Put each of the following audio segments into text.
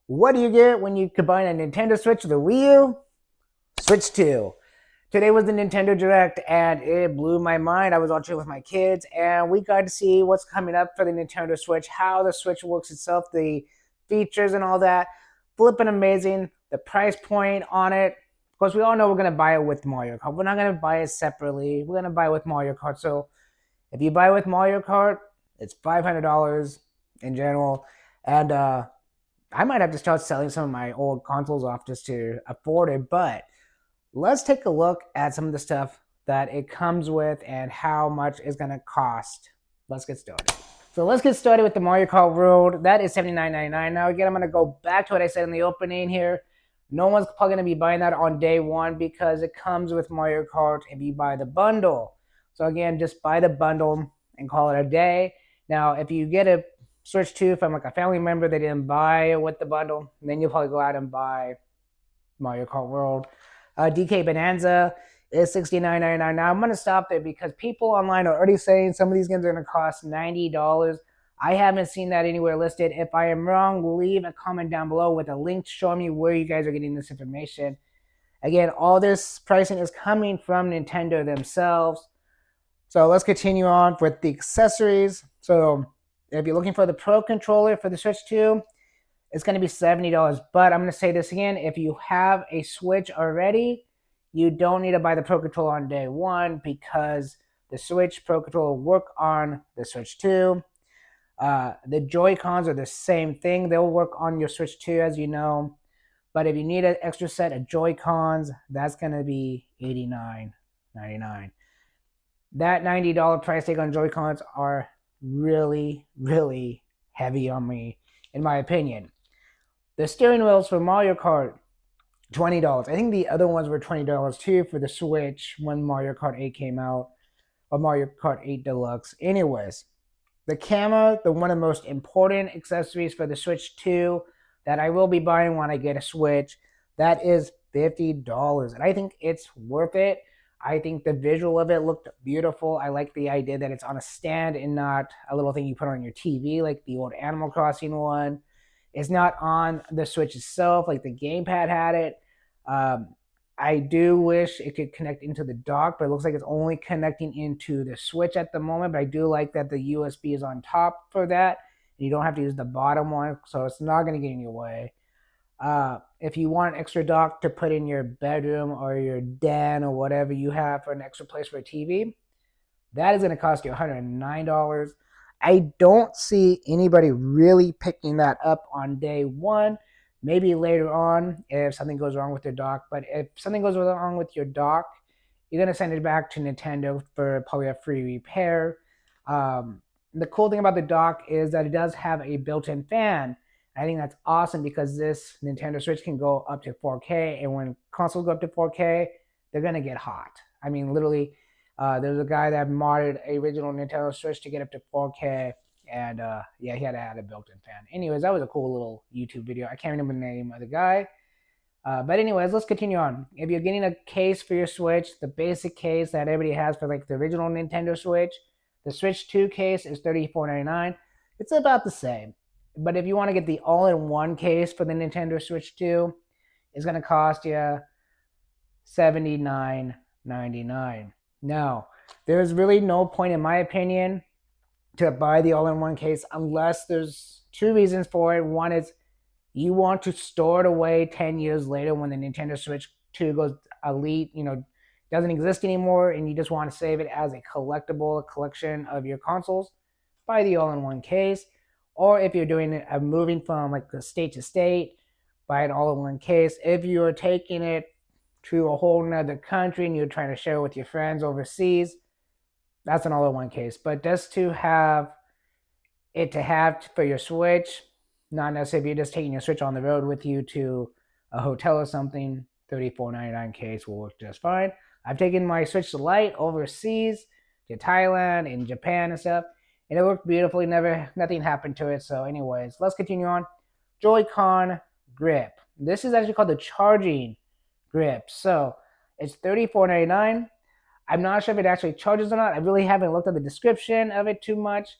What do you get when you combine a Nintendo Switch with a Wii U? Switch 2. Today was the Nintendo Direct and it blew my mind. I was watching it with my kids and we got to see what's coming up for the Nintendo Switch, how the Switch works itself, the features and all that. Flipping amazing. The price point on it. Of course, we all know we're going to buy it with Mario Kart. We're not going to buy it separately. We're going to buy it with Mario Kart. So if you buy it with Mario Kart, it's $500 in general. And I might have to start selling some of my old consoles off just to afford it. But let's take a look at some of the stuff that it comes with and how much it's going to cost. Let's get started. So let's get started with the Mario Kart World. That is $79.99. Now again, I'm going to go back to what I said in the opening here. No one's probably going to be buying that on day one because it comes with Mario Kart if you buy the bundle. So again, just buy the bundle and call it a day. Now, if you get a Switch 2 from like a family member that didn't buy it with the bundle, then you'll probably go out and buy Mario Kart World. DK Bonanza is $69.99. Now I'm going to stop there because people online are already saying some of these games are going to cost $90. I haven't seen that anywhere listed. If I am wrong, leave a comment down below with a link showing me where you guys are getting this information. Again, all this pricing is coming from Nintendo themselves. So let's continue on with the accessories. So if you're looking for the Pro Controller for the Switch 2, it's going to be $70. But I'm going to say this again. If you have a Switch already, you don't need to buy the Pro Controller on day one because the Switch Pro Controller will work on the Switch 2. The Joy-Cons are the same thing. They'll work on your Switch 2, as you know. But if you need an extra set of Joy-Cons, that's going to be $89.99. That $90 price tag on Joy-Cons are really, really heavy on me, in my opinion. The steering wheels for Mario Kart, $20. I think the other ones were $20 too for the Switch when Mario Kart 8 came out, or Mario Kart 8 Deluxe. Anyways, the camera, one of the most important accessories for the Switch 2 that I will be buying when I get a Switch, that is $50. And I think it's worth it. I think the visual of it looked beautiful. I like the idea that it's on a stand and not a little thing you put on your TV like the old Animal Crossing one. It's not on the Switch itself like the gamepad had it. I do wish it could connect into the dock, but it looks like it's only connecting into the Switch at the moment. But I do like that the USB is on top for that. And you don't have to use the bottom one, so it's not going to get in your way. If you want an extra dock to put in your bedroom or your den or whatever you have for an extra place for a TV, that is going to cost you $109. I don't see anybody really picking that up on day one. Maybe later on if something goes wrong with your dock. But if something goes wrong with your dock, you're going to send it back to Nintendo for probably a free repair. The cool thing about the dock is that it does have a built-in fan. I think that's awesome because this Nintendo Switch can go up to 4K, and when consoles go up to 4K, they're gonna get hot. I mean, literally, there's a guy that modded a original Nintendo Switch to get up to 4K, and yeah, he had to add a built-in fan. Anyways, that was a cool little YouTube video. I can't remember the name of the guy, but anyways, let's continue on. If you're getting a case for your Switch, the basic case that everybody has for like the original Nintendo Switch, the Switch 2 case is $34.99. It's about the same. But if you want to get the all-in-one case for the Nintendo Switch 2, it's going to cost you $79.99. Now, there's really no point, in my opinion, to buy the all-in-one case unless there's two reasons for it. One is you want to store it away 10 years later when the Nintendo Switch 2 goes elite, doesn't exist anymore, and you just want to save it as a collectible, a collection of your consoles. Buy the all-in-one case. Or if you're doing it, moving from like state to state, buy an all-in-one case. If you're taking it to a whole nother country and you're trying to share it with your friends overseas, that's an all-in-one case. But just to have for your Switch, not necessarily if you're just taking your Switch on the road with you to a hotel or something, $34.99 case will work just fine. I've taken my Switch Lite overseas to Thailand and Japan and stuff, and it worked beautifully. Nothing happened to it. So anyways, let's continue on. Joy-Con grip. This is actually called the charging grip. So it's $34.99. I'm not sure if it actually charges or not. I really haven't looked at the description of it too much.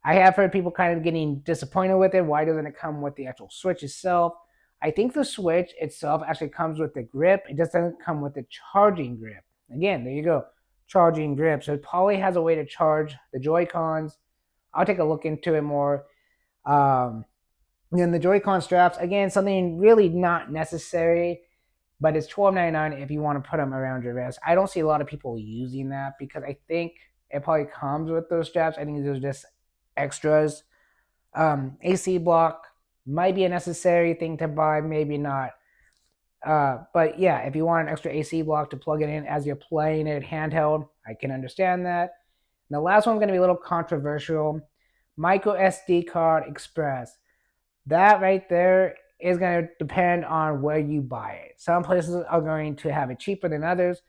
I have heard people kind of getting disappointed with it. Why doesn't it come with the actual Switch itself? I think the Switch itself actually comes with the grip. It just doesn't come with the charging grip. Again, there you go, charging grip. So it probably has a way to charge the Joy Cons. I'll take a look into it more. Um, and the Joy-Con straps, again, something really not necessary, but it's $12.99 if you want to put them around your wrist. I don't see a lot of people using that because I think it probably comes with those straps. I think those are just extras. AC block might be a necessary thing to buy, maybe not. But yeah, if you want an extra AC block to plug it in as you're playing it handheld, I can understand that. And the last one's going to be a little controversial. Micro SD card express. That right there is going to depend on where you buy it. Some places are going to have it cheaper than others.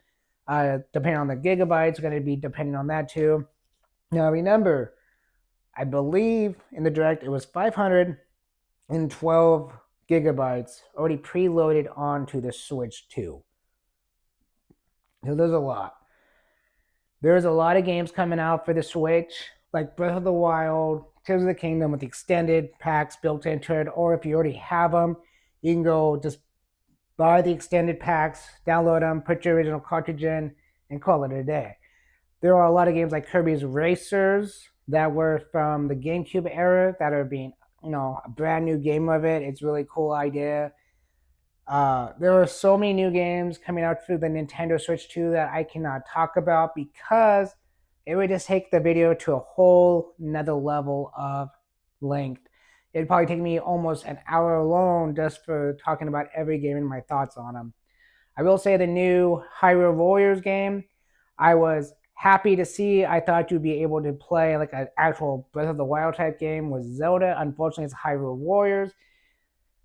Depending on the gigabytes, going to be depending on that too. Now remember, I believe in the direct it was 512 gigabytes already preloaded onto the Switch 2. So there's a lot. There's a lot of games coming out for the Switch, like Breath of the Wild, Tears of the Kingdom with the extended packs built into it, or if you already have them, you can go just buy the extended packs, download them, put your original cartridge in, and call it a day. There are a lot of games like Kirby's Racers that were from the GameCube era that are being, a brand new game of it. It's a really cool idea. There are so many new games coming out through the Nintendo Switch 2 that I cannot talk about because it would just take the video to a whole nother level of length. It'd probably take me almost an hour alone just for talking about every game and my thoughts on them. I will say the new Hyrule Warriors game, I was happy to see. I thought you'd be able to play like an actual Breath of the Wild type game with Zelda. Unfortunately, it's Hyrule Warriors.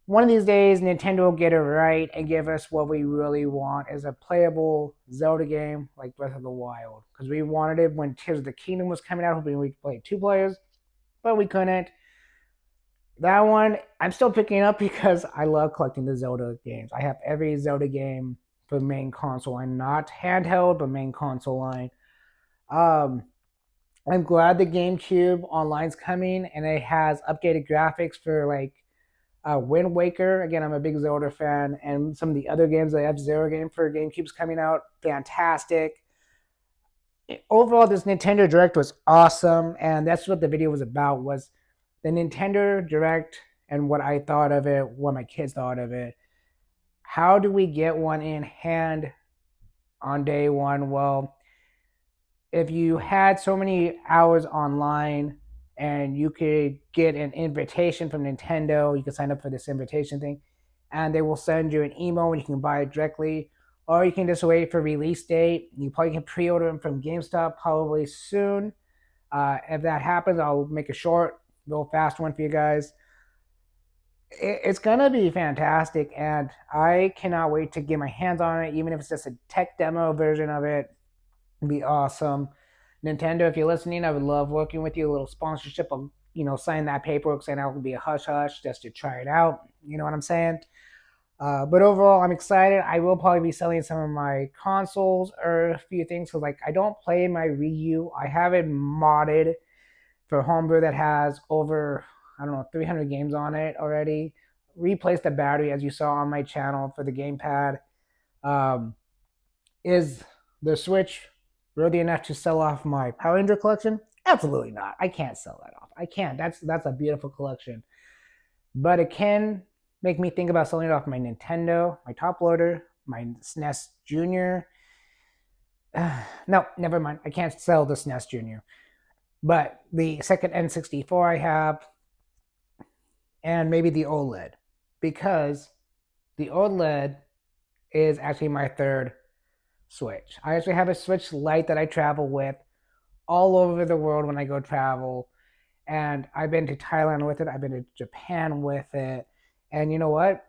One of these days, Nintendo will get it right and give us what we really want as a playable Zelda game like Breath of the Wild. Because we wanted it when Tears of the Kingdom was coming out, hoping we could play 2 players, but we couldn't. That one, I'm still picking up because I love collecting the Zelda games. I have every Zelda game for main console line, not handheld, but main console line. Um, I'm glad the GameCube Online's coming and it has updated graphics for like Wind Waker. Again, I'm a big Zelda fan, and some of the other games, the F-Zero game for GameCube's coming out, fantastic. Overall, this Nintendo Direct was awesome, and that's what the video was about, was the Nintendo Direct and what I thought of it, what my kids thought of it. How do we get one in hand on day one? Well, if you had so many hours online and you could get an invitation from Nintendo, you can sign up for this invitation thing, and they will send you an email and you can buy it directly. Or you can just wait for release date. You probably can pre-order them from GameStop probably soon. If that happens, I'll make a short, little fast one for you guys. It's gonna be fantastic, and I cannot wait to get my hands on it, even if it's just a tech demo version of it. It'd be awesome. Nintendo, if you're listening, I would love working with you. A little sponsorship of, sign that paperwork saying I will be a hush hush just to try it out. You know what I'm saying? But overall, I'm excited. I will probably be selling some of my consoles or a few things. So, like, I don't play my Wii U. I have it modded for homebrew that has over, I don't know, 300 games on it already. Replaced the battery, as you saw on my channel, for the gamepad. Um, is the Switch worthy enough to sell off my Power Ranger collection? Absolutely not. I can't sell that off. I can't. That's a beautiful collection. But it can make me think about selling it off my Nintendo, my top loader, my SNES Junior. No, never mind. I can't sell the SNES Junior. But the second N64 I have, and maybe the OLED, because the OLED is actually my third Switch. I actually have a Switch Lite that I travel with all over the world when I go travel. And I've been to Thailand with it, I've been to Japan with it. And you know what?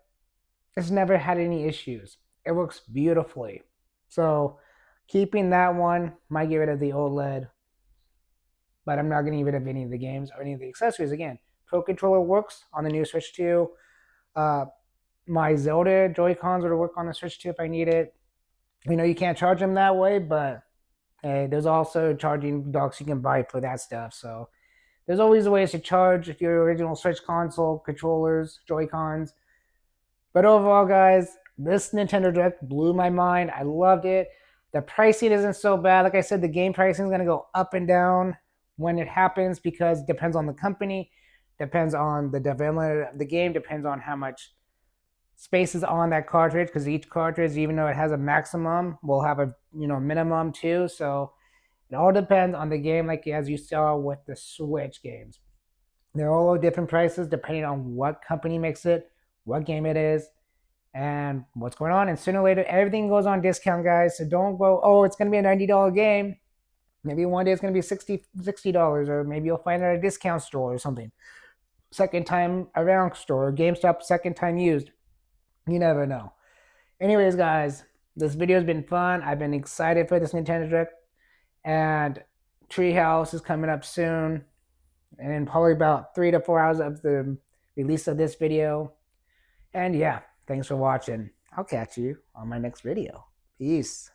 It's never had any issues. It works beautifully. So keeping that one, might get rid of the OLED, but I'm not getting rid of any of the games or any of the accessories. Again, Pro Controller works on the new Switch 2. My Zelda Joy-Cons would work on the Switch 2 if I need it. You can't charge them that way, but hey, there's also charging docks you can buy for that stuff. So There's always ways to charge your original Switch console, controllers, Joy-Cons. But overall, guys, this Nintendo Direct blew my mind. I loved it. The pricing isn't so bad. Like I said, the game pricing is going to go up and down when it happens because it depends on the company, depends on the development of the game, depends on how much space is on that cartridge, because each cartridge, even though it has a maximum, will have a minimum too. So it all depends on the game, like as you saw with the Switch games. They're all different prices depending on what company makes it, what game it is, and what's going on. And sooner or later, everything goes on discount, guys. So don't go, oh, it's going to be a $90 game. Maybe one day it's going to be $60, or maybe you'll find it at a discount store or something. Second time around store, or GameStop second time used. You never know. Anyways, guys, this video has been fun. I've been excited for this Nintendo Direct. And Treehouse is coming up soon. And in probably about 3 to 4 hours of the release of this video. And yeah, thanks for watching. I'll catch you on my next video. Peace.